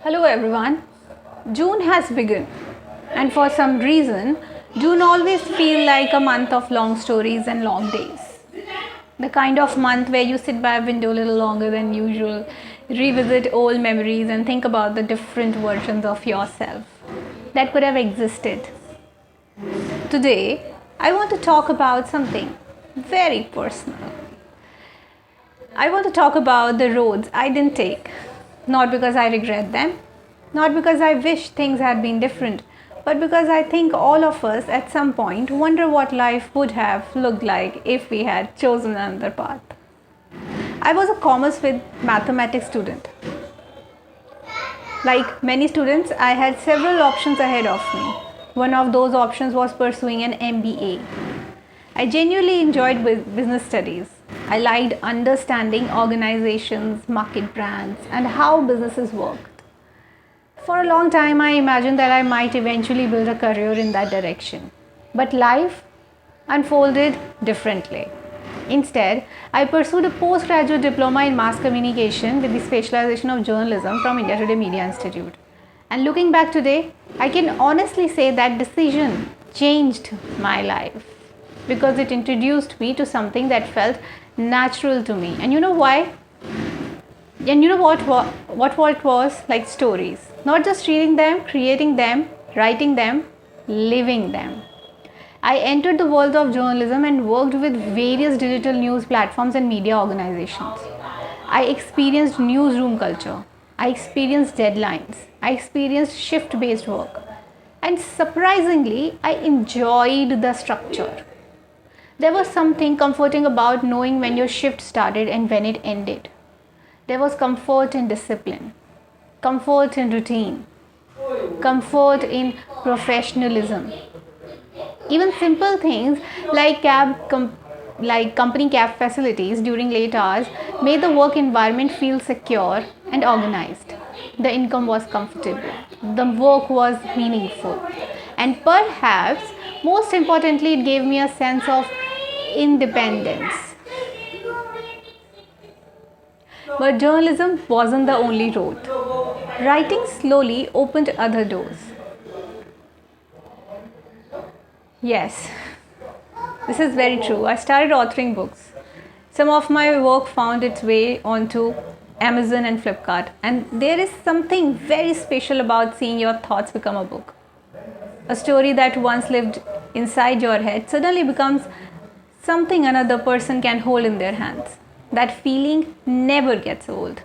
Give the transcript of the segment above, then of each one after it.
Hello everyone. June has begun, and for some reason, June always feels like a month of long stories and long days. The kind of month where you sit by a window a little longer than usual, revisit old memories, and think about the different versions of yourself that could have existed. Today, I want to talk about something very personal. I want to talk about the roads I didn't take, not because I regret them, not because I wish things had been different, but because I think all of us at some point wonder what life would have looked like if we had chosen another path. I was a commerce with mathematics student. Like many students, I had several options ahead of me. One of those options was pursuing an MBA. I genuinely enjoyed business studies. I liked understanding organizations, market brands, and how businesses worked. For a long time, I imagined that I might eventually build a career in that direction. But life unfolded differently. Instead, I pursued a postgraduate diploma in mass communication with the specialization of journalism from India Today Media Institute. And looking back today, I can honestly say that decision changed my life because it introduced me to something that felt natural to me. And you know why? And you know what it was? Like stories. Not just reading them, creating them, writing them, living them. I entered the world of journalism and worked with various digital news platforms and media organizations. I experienced newsroom culture. I experienced deadlines. I experienced shift based work. And surprisingly, I enjoyed the structure. There was something comforting about knowing when your shift started and when it ended. There was comfort in discipline, comfort in routine, comfort in professionalism. Even simple things like company cab facilities during late hours made the work environment feel secure and organized. The income was comfortable. The work was meaningful. And perhaps most importantly, it gave me a sense of independence. But journalism wasn't the only road. Writing slowly opened other doors. Yes, this is very true. I started authoring books. Some of my work found its way onto Amazon and Flipkart, and there is something very special about seeing your thoughts become a book. A story that once lived inside your head suddenly becomes something another person can hold in their hands. That feeling never gets old.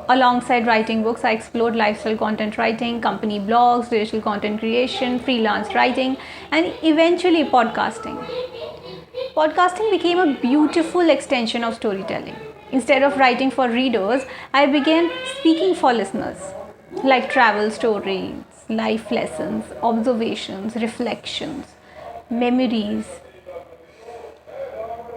Alongside writing books, I explored lifestyle content writing, company blogs, digital content creation, freelance writing, and eventually podcasting. Podcasting became a beautiful extension of storytelling. Instead of writing for readers, I began speaking for listeners, like travel stories, life lessons, observations, reflections, memories.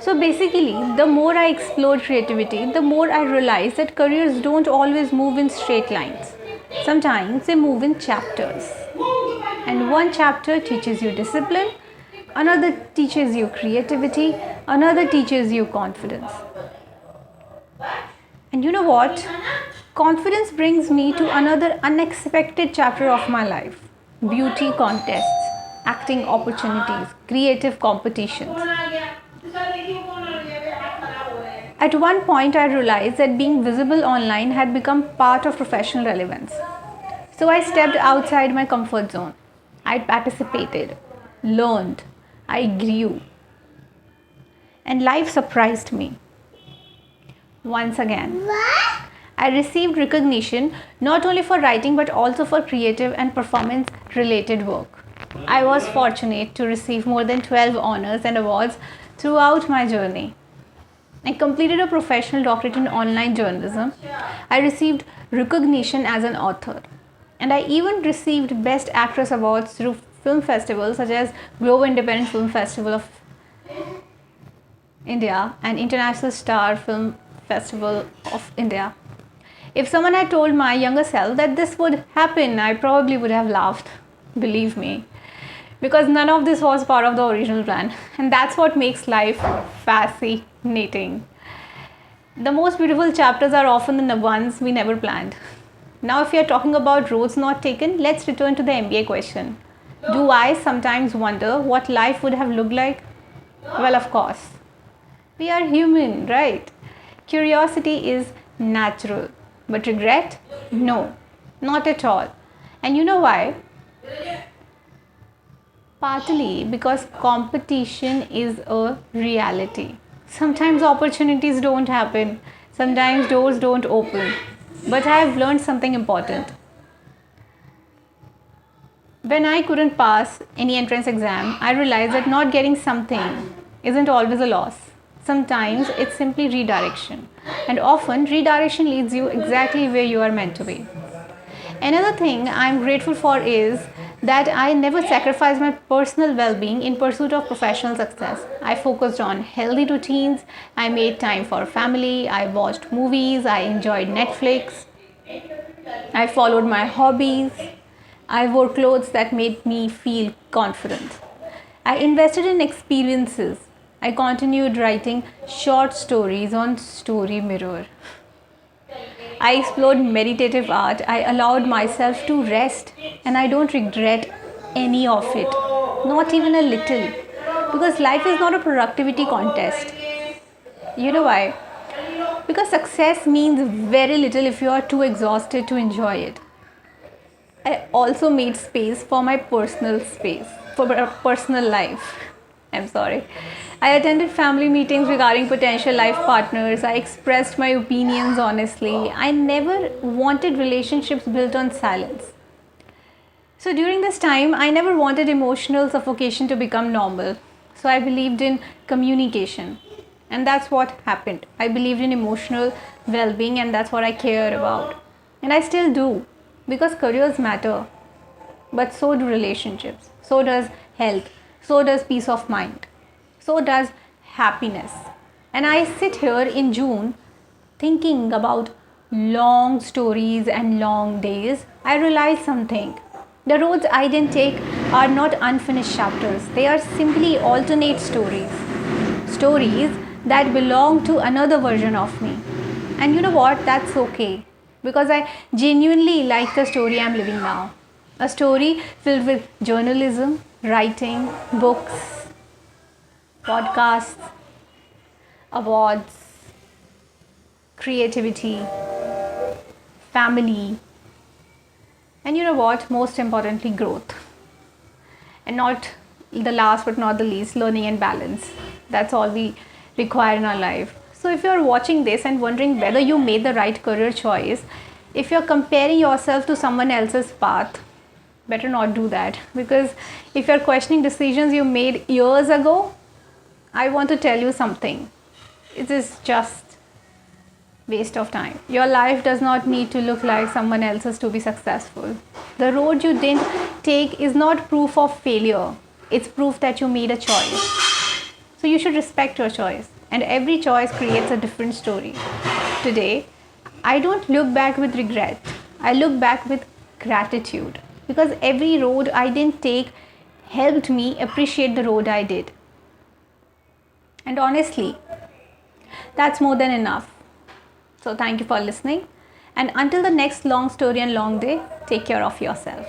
So basically, the more I explored creativity, the more I realized that careers don't always move in straight lines. Sometimes they move in chapters. And one chapter teaches you discipline, another teaches you creativity, another teaches you confidence. And you know what? Confidence brings me to another unexpected chapter of my life: beauty contests, acting opportunities, creative competitions. At one point, I realized that being visible online had become part of professional relevance. So I stepped outside my comfort zone. I participated, learned, I grew, and life surprised me. Once again, I received recognition not only for writing but also for creative and performance related work. I was fortunate to receive more than 12 honors and awards throughout my journey. I completed a professional doctorate in online journalism. I received recognition as an author. And I even received Best Actress awards through film festivals such as Global Independent Film Festival of India and International Star Film Festival of India. If someone had told my younger self that this would happen, I probably would have laughed. Believe me. Because none of this was part of the original plan. And that's what makes life fascinating. The most beautiful chapters are often the ones we never planned. Now, if we are talking about roads not taken, let's return to the MBA question. Do I sometimes wonder what life would have looked like? Well, of course. We are human, right? Curiosity is natural, but regret? No, not at all. And you know why? Partly because competition is a reality. Sometimes opportunities don't happen, sometimes doors don't open. But I have learned something important. When I couldn't pass any entrance exam, I realized that not getting something isn't always a loss. Sometimes it's simply redirection. And often, redirection leads you exactly where you are meant to be. Another thing I'm grateful for is that I never sacrificed my personal well being in pursuit of professional success. I focused on healthy routines, I made time for family, I watched movies, I enjoyed Netflix, I followed my hobbies, I wore clothes that made me feel confident. I invested in experiences. I continued writing short stories on Story Mirror. I explored meditative art. I allowed myself to rest, and I don't regret any of it, not even a little. Because life is not a productivity contest. You know why? Because success means very little if you are too exhausted to enjoy it. I also made space for my personal space, for my personal life. I'm sorry. I attended family meetings regarding potential life partners. I expressed my opinions honestly. I never wanted relationships built on silence. So during this time, I never wanted emotional suffocation to become normal. So I believed in communication. And that's what happened. I believed in emotional well being, and that's what I care about. And I still do, because careers matter, but so do relationships, so does health, so does peace of mind, so does happiness. And I sit here in June thinking about long stories and long days. I realize something. The roads I didn't take are not unfinished chapters, they are simply alternate stories. Stories that belong to another version of me. And you know what? That's okay. Because I genuinely like the story I'm living now. A story filled with journalism, writing, books, podcasts, awards, creativity, family, and you know what? Most importantly, growth. And not the last but not the least, learning and balance. That's all we require in our life. So if you're watching this and wondering whether you made the right career choice, if you're comparing yourself to someone else's path, better not do that. Because if you're questioning decisions you made years ago, I want to tell you something. It is just waste of time. Your life does not need to look like someone else's to be successful. The road you didn't take is not proof of failure. It's proof that you made a choice. So you should respect your choice. And every choice creates a different story. Today, I don't look back with regret. I look back with gratitude. Because every road I didn't take helped me appreciate the road I did. And honestly, that's more than enough. So thank you for listening. And until the next long story and long day, take care of yourself.